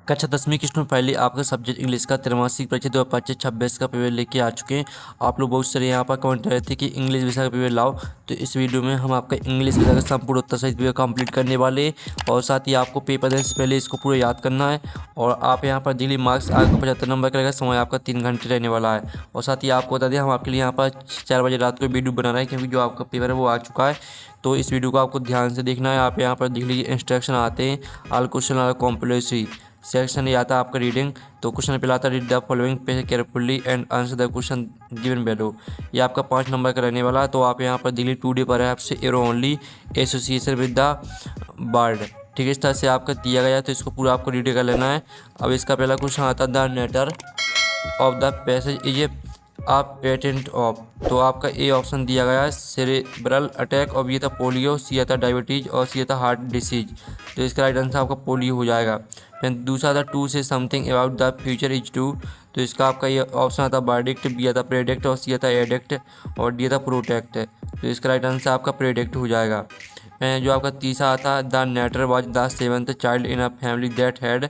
कक्षा 10वीं की स्टूडेंट फाइनली आपका सब्जेक्ट इंग्लिश का त्रैमासिक परीक्षा 2025-26 का पेपर लेके आ चुके हैं। आप लोग बहुत सारे यहाँ पर कमेंट कर रहे थे कि इंग्लिश विषय का पेपर लाओ, तो इस वीडियो में हम आपका इंग्लिश विषय का संपूर्ण उत्तर सहित पेपर कंप्लीट करने वाले हैं। और साथ ही आपको पेपर देने से पहले इसको पूरा याद करना है। और आप यहाँ पर डेली मार्क्स आपको 75 नंबर का रहेगा, समय आपका 3 घंटे रहने वाला है। और साथ ही आपको बता दें, हम आपके लिए यहाँ पर 4 बजे रात को वीडियो बना रहे हैं, क्योंकि जो आपका पेपर है वो आ चुका है। तो इस वीडियो को आपको ध्यान से देखना है। आप यहाँ पर देख लीजिए, इंस्ट्रक्शन आते हैं, all question are compulsory. Section ये आता है आपका रीडिंग। तो क्वेश्चन पहला आता है, read the following page carefully and answer the question given below. ये आपका 5 नंबर का रहने वाला है। तो आप यहाँ पर दिल्ली टुडे पर है आपसे arrow only association with the bird, ठीक है, इस तरह से आपका दिया गया है। तो इसको पूरा आपको रीड कर लेना है। अब इसका पहला क्वेश्चन आता है, the narrator of the passage is आप पेटेंट ऑफ। तो आपका ए ऑप्शन दिया गया है सेरेब्रल अटैक, और ये था पोलियो, सी था डायबिटीज, और सी था हार्ट डिसीज। तो इसका राइट आंसर आपका पोलियो हो जाएगा। फिर दूसरा था, to say something about the future is to. तो इसका आपका ये ऑप्शन आता वर्डिक्ट, बी था प्रेडिक्ट, और सी था एडिक्ट, और डी था प्रोटेक्ट। तो इसका राइट आंसर आपका प्रेडिक्ट हो जाएगा। जो आपका तीसरा आता, the narrator was the 7th child in a family that had.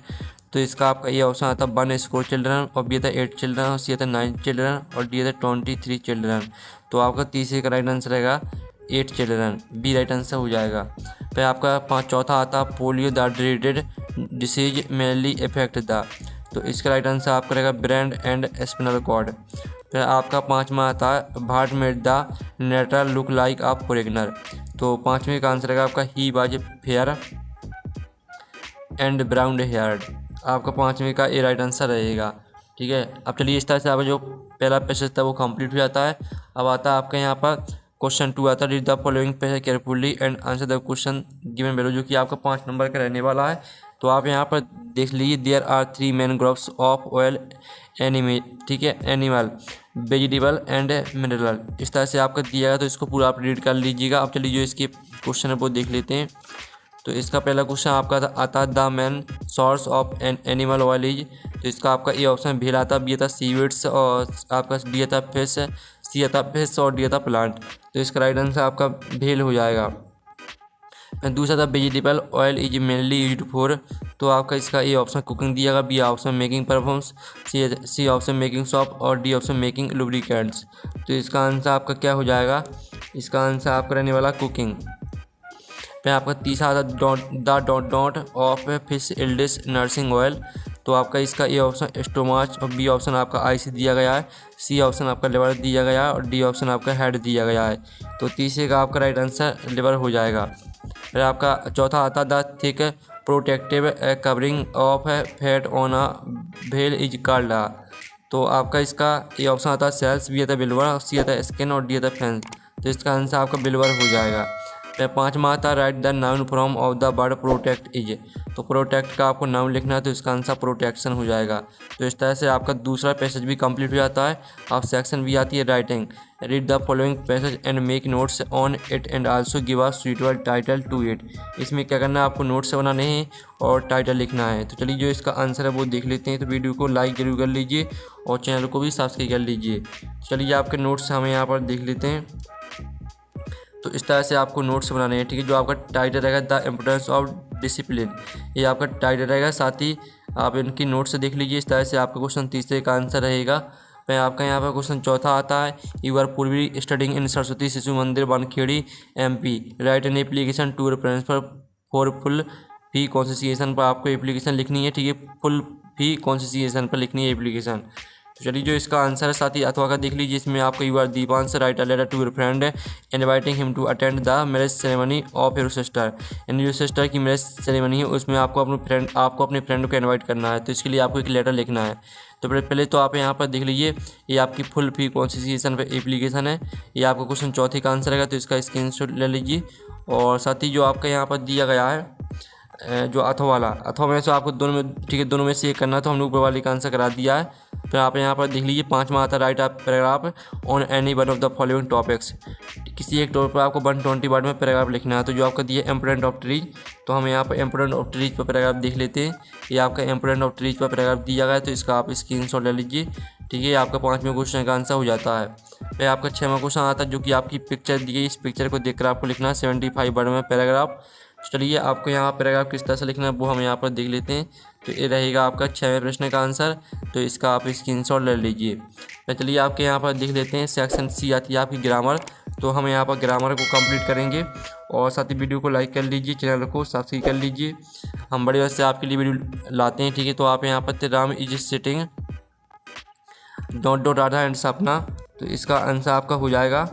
तो इसका आपका ये ऑप्शन आता 1 स्कोर चिल्ड्रन, और बी था 8 चिल्ड्रन, और सी था 9 चिल्ड्रन, और डी था 23 चिल्ड्रन। तो आपका तीसरे का राइट आंसर रहेगा 8 चिल्ड्रन, बी राइट आंसर हो जाएगा। फिर आपका चौथा आता polio the dreaded disease mainly effect the. तो इसका राइट आंसर आपका रहेगा ब्रेन एंड स्पिनल कॉर्ड। फिर आपका पाँचवा आता है, what made the narrator look like a foreigner. तो पाँचवें का आंसर रहेगा आपका he was fair and brown haired. आपका पाँचवें का ए राइट आंसर रहेगा, ठीक है। अब चलिए, इस तरह से आपका जो पहला पैसेज था वो कंप्लीट हो जाता है। अब आता है आपका यहाँ पर क्वेश्चन 2 आता है, read the following passage carefully and answer the question given below, जो कि आपका 5 नंबर का रहने वाला है। तो आप यहाँ पर देख लीजिए, there are 3 main groups of oil enemy, ठीक है, एनिमल, वेजिटेबल एंड मिनरल। इस तरह से आपका दिया गया, तो इसको पूरा आप रीड कर लीजिएगा। अब चलिए, जो इसके क्वेश्चन है वो देख लेते हैं। तो इसका पहला क्वेश्चन आपका आता है, the main source of an animal oil is. तो इसका आपका ए ऑप्शन भेल आता, बी था सीविड्स, और आपका डी था फिश, सी था फिश, और डी था प्लांट। तो इसका राइट आंसर आपका भेल हो जाएगा। दूसरा था, vegetable oil is mainly used for. तो आपका इसका ए ऑप्शन कुकिंग दिया गया, B option making perfumes, C option making soap, और डी ऑप्शन मेकिंग लुब्रिकेंट्स। तो इसका आंसर आपका क्या हो जाएगा? इसका आंसर आपका रहने वाला कुकिंग। फिर आपका तीसरा आता द डॉट ऑफ फिश इल्डिस नर्सिंग ऑयल। तो आपका इसका ए ऑप्शन स्टोमाच, और बी ऑप्शन आपका आई सी दिया गया है, सी ऑप्शन आपका लिवर दिया गया है, और डी ऑप्शन आपका हेड दिया गया है। तो तीसरे का आपका राइट आंसर लिवर हो जाएगा। फिर आपका चौथा आता the thick protective covering of fat on a भेल इज कॉल्ड। तो आपका इसका ए ऑप्शन आता है सेल्स, बी आता बिल्वर, सी आता स्किन, और डी आता फैंस। तो इसका आंसर आपका बिल्वर हो जाएगा। फिर पाँचवा आता right the noun from of the word protect is. तो प्रोटेक्ट का आपको नाउन लिखना है, तो इसका आंसर प्रोटेक्शन हो जाएगा। तो इस तरह से आपका दूसरा पैसेज भी कंप्लीट हो जाता है। अब सेक्शन भी आती है writing, read the following passage and make notes on it and also give a suitable title to it. इसमें क्या करना है, आपको नोट्स बनाने हैं और टाइटल लिखना है। तो चलिए, जो इसका आंसर है वो देख लेते हैं। तो वीडियो को लाइक जरूर कर लीजिए और चैनल को भी सब्सक्राइब कर लीजिए। चलिए, आपके नोट्स हमें यहाँ पर देख लेते हैं। तो इस तरह से आपको नोट्स बनाने हैं, ठीक है। जो आपका टाइटल रहेगा, द इम्पोर्टेंस ऑफ डिसिप्लिन, ये आपका टाइटल रहेगा। साथ ही आप इनकी नोट्स देख लीजिए। इस तरह से आपका क्वेश्चन तीसरे का आंसर रहेगा। फिर आपका यहाँ पर क्वेश्चन चौथा आता है, you are Purvi studying in Saraswati Shishu Mandir Bankhedi MP, write an application to principal for full fee concession. पर आपको एप्लीकेशन लिखनी है, ठीक है, फुल फी कॉन्सेसिएशन पर लिखनी है एप्लीकेशन। तो चलिए, जो इसका आंसर है साथ ही अथवा का देख लीजिए। इसमें आपका you are Deepansh write a letter to your friend inviting him to attend the marriage ceremony of your sister. यानी जो सिस्टर की मैरिज सेरेमनी है उसमें आपको अपने फ्रेंड को इनवाइट करना है। तो इसके लिए आपको एक लेटर लिखना है। तो पहले तो आप यहाँ पर देख लीजिए, ये आपकी फुल फी कॉन्सेसिएशन पे एप्लीकेशन है। ये आपका क्वेश्चन चौथे का आंसर रहेगा। तो इसका स्क्रीनशॉट ले लीजिए। और साथ ही जो आपका यहाँ पर दिया गया है, जो अथवा में से आपको दोनों में, ठीक है, दोनों में से एक करना है। तो हमने ऊपर वाले का आंसर करा दिया है। फिर आप यहाँ पर देख लीजिए, पाँचवा आता है राइट आप paragraph on any one of the following topics. किसी एक टॉपिक पर आपको 120 वर्ड में पैराग्राफ लिखना है। तो जो आपका दिया है इम्पोर्टेंट ऑफ ट्रीज, तो हम यहाँ पर इम्पोर्टेंट ऑफ ट्रीज पर पैराग्राफ देख लेते हैं। ये आपका इम्पोर्टेंट ऑफ ट्रीज पर पैराग्राफ दिया गया है। तो इसका आप स्क्रीनशॉट ले लीजिए, ठीक है। आपका 5वें क्वेश्चन का आंसर हो जाता है। फिर आपका 6वां क्वेश्चन आता है, जो कि आपकी पिक्चर दी गई, इस पिक्चर को देखकर आपको लिखना है 75 वर्ड में पैराग्राफ। चलिए आपको यहाँ पैराग्राफ किस तरह से लिखना है वो हम यहाँ पर देख लेते हैं। तो ये रहेगा आपका 6वें प्रश्न का आंसर। तो इसका आप स्क्रीनशॉट ले लीजिए। तो चलिए आपके यहाँ पर देख लेते हैं। सेक्शन सी आती है आपकी ग्रामर। तो हम यहाँ पर ग्रामर को कंप्लीट करेंगे और साथ ही वीडियो को लाइक कर लीजिए, चैनल को सब्सक्राइब कर लीजिए। हम बड़े वजह से आपके लिए वीडियो लाते हैं, ठीक है। तो आप यहाँ पर Ram is sitting dot Radha and सपना। तो इसका आंसर आपका हो जाएगा,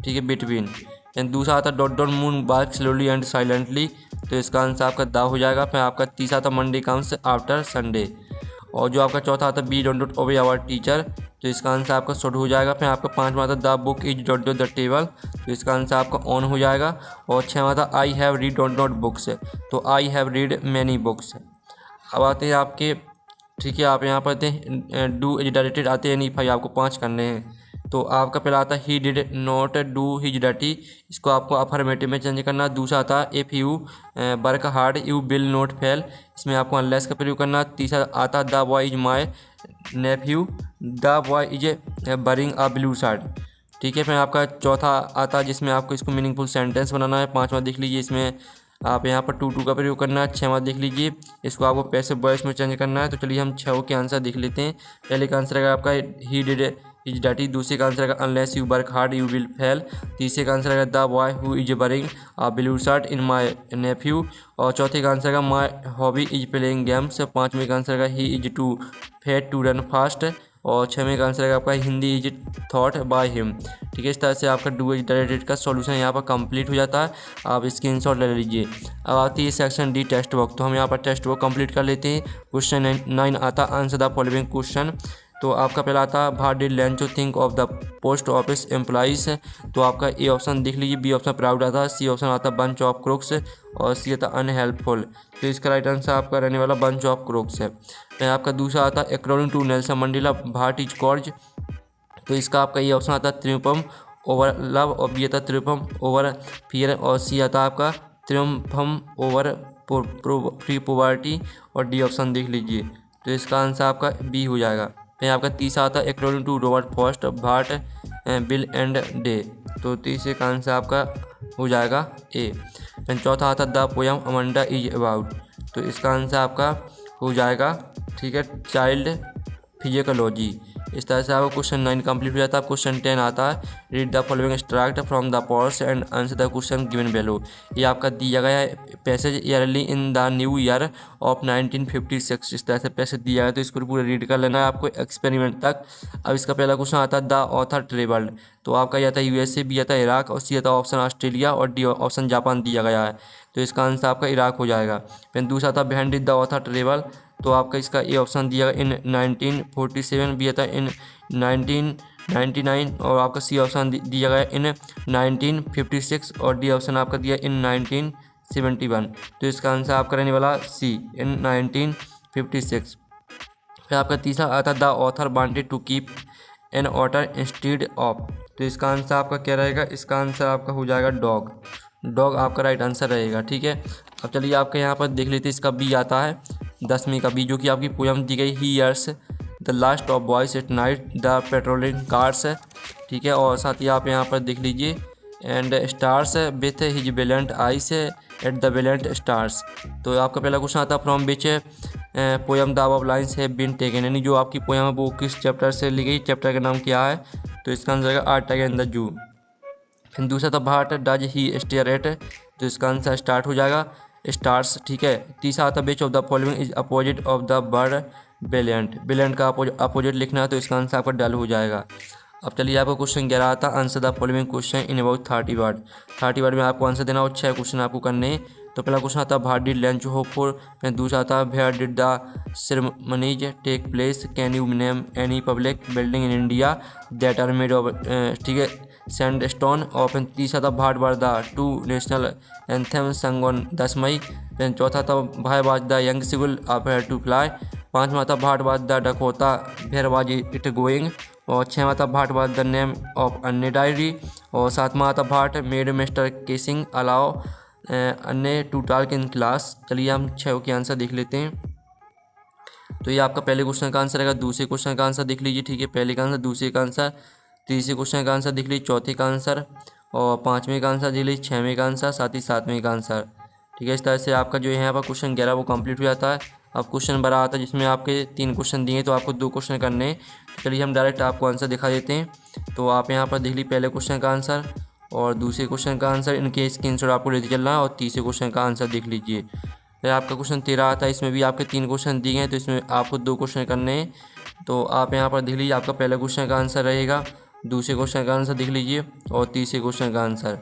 ठीक है, बिटवीन। एंड दूसरा आता dot moon bark slowly and silently. तो इसका आंसर आपका दा हो जाएगा। फिर आपका तीसरा आता मंडे कम्स आफ्टर संडे। और जो आपका चौथा आता B don't obey our teacher. तो इसका आंसर आपका शॉर्ट हो जाएगा। फिर आपका पांचवा आता the book is dot the table. तो इसका आंसर आपका ऑन हो जाएगा। और छठवां आता I have read dot not books. तो I have read many books. अब आते हैं आपके, ठीक है, आप यहाँ पर आते हैं डू इज डायरेक्टेड आते हैं नहीं भाई, आपको 5 करने हैं। तो आपका पहला आता है he did not do his duty. इसको आपको अफर्मेटिव में चेंज करना। दूसरा आता है if you work hard you will not fail. इसमें आपको अनलेस का प्रयोग करना। तीसरा आता the boy is my nephew. The boy is wearing a blue shirt, ठीक है। फिर आपका चौथा आता है जिसमें आपको इसको मीनिंगफुल सेंटेंस बनाना है। पाँचवा देख लीजिए, इसमें आप यहाँ पर टू का प्रयोग करना है। छठवां देख लीजिए, इसको आपको पैसिव वॉइस में चेंज करना है। तो चलिए हम 6 के आंसर देख लेते हैं। पहले का आंसर अगर आपका ही डिड इज डटी। दूसरे का आंसर अगर unless you work hard you will fail. तीसरे का आंसर अगर the boy who is wearing a blue shirt in my nephew. और चौथे का आंसर अगर my hobby is playing games. पाँचवें का आंसर अगर he is too fat to run fast. और 6वें का आंसर है आपका Hindi is taught by him, ठीक है। इस तरह से आपका डू इज डायरेक्टेड का सॉल्यूशन यहाँ पर कंप्लीट हो जाता है। आप स्क्रीनशॉट ले लीजिए। अब आती है सेक्शन डी टेक्स्ट बुक। तो हम यहाँ पर टेक्स्ट बुक कंप्लीट कर लेते हैं। क्वेश्चन 9 आता आंसर द फॉलोइंग क्वेश्चन। तो आपका पहला आता भार did Lencho think of the post office employees. तो आपका ए ऑप्शन देख लीजिए। बी ऑप्शन प्राउड आता है। सी ऑप्शन आता बंच ऑफ क्रुक्स। और सी आता अनहेल्पफुल। तो इसका राइट आंसर आपका रहने वाला बंच ऑफ क्रुक्स है। फिर आपका दूसरा आता है according to Nelson Mandela what is courage. तो इसका आपका ये ऑप्शन आता है त्रियुम्फम ओवर लव। और बी आता त्रियुम्फम ओवर फियर। और सी आता आपका त्रियुम्फम ओवर प्री पोवर्टी। और डी ऑप्शन देख लीजिए। तो इसका आंसर आपका बी हो जाएगा। फिर आपका तीसरा आता है according to Robert Frost what will and day. तो तीसरे का आंसर आपका हो जाएगा ए। फिर चौथा आता the poem Amanda is about. तो इसका आंसर आपका हो जाएगा, ठीक है, चाइल्ड फिजियोलॉजी। इस तरह से आपका क्वेश्चन 9 कंप्लीट हो जाता है। क्वेश्चन 10 आता है read the following extract from the prose and answer the question given below. ये आपका दिया गया है passage early in the new year of 1956। इस तरह से पैसेज दिया है। तो इसको पूरा रीड कर लेना है आपको एक्सपेरिमेंट तक। अब इसका पहला क्वेश्चन आता है द ऑथर ट्रेवल्ड। तो आपका यह आता है यूएसए, बी आता है इराक। और सी आता है ऑप्शन ऑस्ट्रेलिया। और डी ऑप्शन जापान दिया गया है। तो इसका आंसर आपका इराक हो जाएगा। फिर दूसरा था बिहाइंड द ऑथर ट्रेवल। तो आपका इसका ए ऑप्शन दिया गया इन 1947। बी आता है इन 1999। और आपका सी ऑप्शन दिया गया इन 1956। और डी ऑप्शन आपका दिया इन 1971। तो इसका आंसर आपका रहने वाला सी इन 1956। फिर आपका तीसरा आता the author wanted to keep an otter instead of. तो इसका आंसर आपका क्या रहेगा? इसका आंसर आपका हो जाएगा डॉग। डॉग आपका राइट आंसर रहेगा, ठीक है। अब चलिए आपके यहाँ पर देख लेते हैं। इसका बी आता है 10वीं का बी, जो कि आपकी पोयम दी गई ही years the last of boys at night the patrolling cars, ठीक है। और साथ ही आप यहाँ पर देख लीजिए and stars with his brilliant eyes at the brilliant stars. तो आपका पहला क्वेश्चन आता है from which poem the above lines have been taken. यानी जो आपकी पोयम है वो किस चैप्टर से ली गई, चैप्टर का नाम क्या है? तो इसका आंसर है art tiger in the zoo. फिर दूसरा था भाट डज ही स्टेयर एट। तो इसका आंसर स्टार्ट हो जाएगा स्टार्स, ठीक है। तीसरा आता which of the following is opposite of the word brilliant. Brilliant का अपोजिट लिखना है। तो इसका आंसर आपका डल हो जाएगा। अब चलिए आपको क्वेश्चन 11 आता answer the following question in about 30 word. 30 word में आपको आंसर देना और 6 क्वेश्चन आपको करने हैं। तो पहला क्वेश्चन आता है what did Lencho hope for. फिर दूसरा आता है where did the ceremonies take place. Can you name any public building in India that are made of, ठीक है, सैंडस्टोन। और फिर तीसरा था what were the two national anthem sung on 10 May. फिर चौथा था why was the young civil up had to fly. पाँचवा था what was the Dakota where was it going. और छठवां था what was the name of अन्य diary. और सातवां था भाट मेड मिस्टर केसिंग अलाउ अन्य टू टॉक इन क्लास। चलिए हम 6 के आंसर देख लेते हैं। तो ये आपका पहले क्वेश्चन का आंसर रहेगा। दूसरे क्वेश्चन का आंसर देख लीजिए, ठीक है। पहले का आंसर, दूसरे का आंसर, तीसरे क्वेश्चन का आंसर देख लीजिए, चौथे का आंसर, और 5वें का आंसर देख लीजिए, 6वें का आंसर, साथ ही 7वें का आंसर। ठीक है। इस तरह से आपका जो है यहाँ पर क्वेश्चन 11 वो कंप्लीट हो जाता है। अब क्वेश्चन 12 आता है जिसमें आपके 3 क्वेश्चन दिए तो आपको 2 क्वेश्चन करने हैं। तो चलिए हम डायरेक्ट आपको आंसर दिखा देते हैं। तो आप यहाँ पर देख लीजिए पहले क्वेश्चन का आंसर और दूसरे क्वेश्चन का आंसर, इनके स्क्रीनशॉट आपको लेते चलना है और तीसरे क्वेश्चन का आंसर देख लीजिए। फिर आपका क्वेश्चन 13 आता है, इसमें भी आपके 3 क्वेश्चन दिए हैं तो इसमें आपको 2 क्वेश्चन करने हैं। तो आप यहाँ पर देख लीजिए आपका पहले क्वेश्चन का आंसर रहेगा, दूसरे क्वेश्चन का आंसर देख लीजिए और तीसरे क्वेश्चन का आंसर।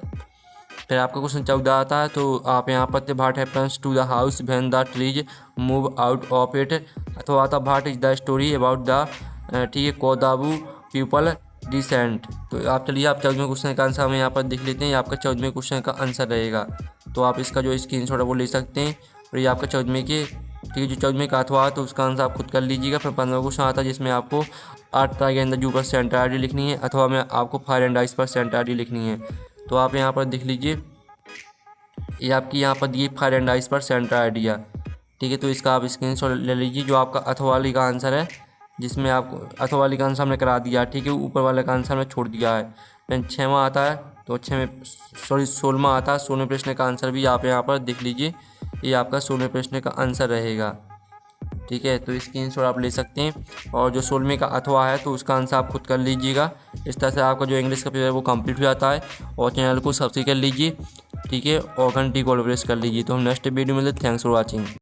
फिर आपका क्वेश्चन 14 आता है, तो आप यहाँ पर what happens to the house when the trees move out of it, अथवा आता what is the story about the, ठीक है, कोदाबू पीपल डिसेंट। तो आप चलिए आप 14वें क्वेश्चन का आंसर हम यहाँ पर देख लेते हैं। ये आपका 14वें क्वेश्चन का आंसर रहेगा। तो आप इसका जो स्क्रीनशॉट है वो ले सकते हैं। और ये आपका 14वें के, ठीक है, जो 14वें का अथवा तो उसका आंसर आप खुद कर लीजिएगा। फिर 15वां क्वेश्चन आता है जिसमें आपको 8 तरह के अंदर जू पर सेंटर आई डी लिखनी है, अथवा में आपको फायर एंड आइस पर सेंटर आई डी लिखनी है। तो आप यहाँ पर देख लीजिए ये आपकी यहाँ पर दिए फायर एंड आइस पर सेंटर आइडिया, ठीक है। तो इसका आप स्क्रीनशॉट ले लीजिए। जो आपका अथवा वाली का आंसर है जिसमें आपको अथवा वाली का आंसर हमने करा दिया, ठीक है, ऊपर वाले का आंसर हमने छोड़ दिया है। फिर 6वां आता है, तो 16वां आता है 16वें प्रश्न का आंसर भी आप यहाँ पर देख लीजिए। ये आपका 16वें प्रश्न का आंसर रहेगा, ठीक है। तो स्क्रीनशॉट आप ले सकते हैं। और जो 16वें का अथवा है तो उसका आंसर आप खुद कर लीजिएगा। इस तरह से आपका जो इंग्लिश का पेपर है वो कंप्लीट हो जाता है। और चैनल को सब्सक्राइब कर लीजिए, ठीक है, और घंटी को प्रेस कर लीजिए। तो हम नेक्स्ट वीडियो में मिलते हैं। Thanks for watching.